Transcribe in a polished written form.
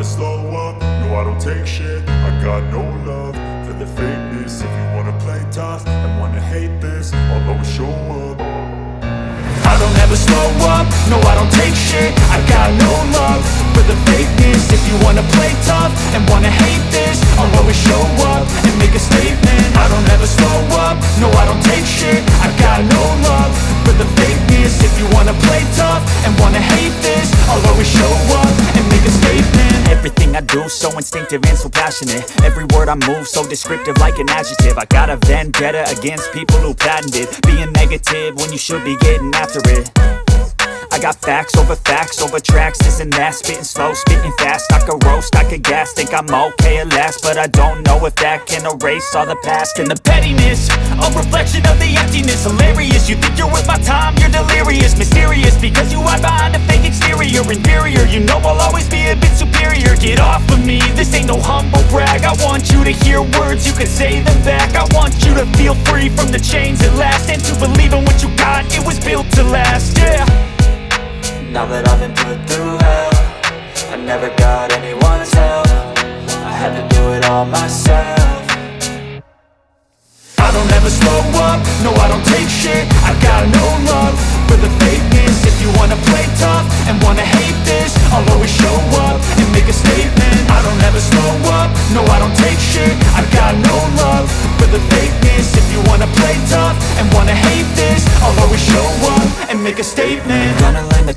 slow up, no I don't take shit. I got no love for the fakeness. If you wanna play tough and wanna hate this, I'll always show up. I don't ever slow up, no I don't take shit. I got no love for the fakeness. If you wanna play tough and wanna hate this, I'll always show up and make a statement. I don't ever slow up, no I don't take shit. I got no love for the fakeness. If you wanna play tough and wanna hate this, I'll always show up and make a statement. Everything I do so instinctive and so passionate. Every word I move so descriptive like an adjective. I got a vendetta against people who patented being negative when you should be getting after it. I got facts over tracks, this and that. Spitting slow, spitting fast, I could roast, I could gas. Think I'm okay at last, but I don't know if that can erase all the past. And the pettiness, a reflection of the emptiness. Hilarious, you think you're worth my time, you're delirious. Mysterious, because you hide behind a fake exterior. Inferior, you know I'll always be a bit superior. Get off of me, this ain't no humble brag. I want you to hear words, you can say them back. I want you to feel free from the chains at last, and to believe in what you got, it was built to last, yeah. Now that I've been put through hell, I never got anyone's help. I had to do it all myself. I don't ever slow up, no I don't take shit. I got no love for the fakeness. If you wanna play tough and wanna hate this, I'll always show up and make a statement. I don't ever slow up, no I don't take shit. I got no love for the fakeness. If you wanna play tough and wanna hate this, I'll always show up and make a statement. Gonna learn the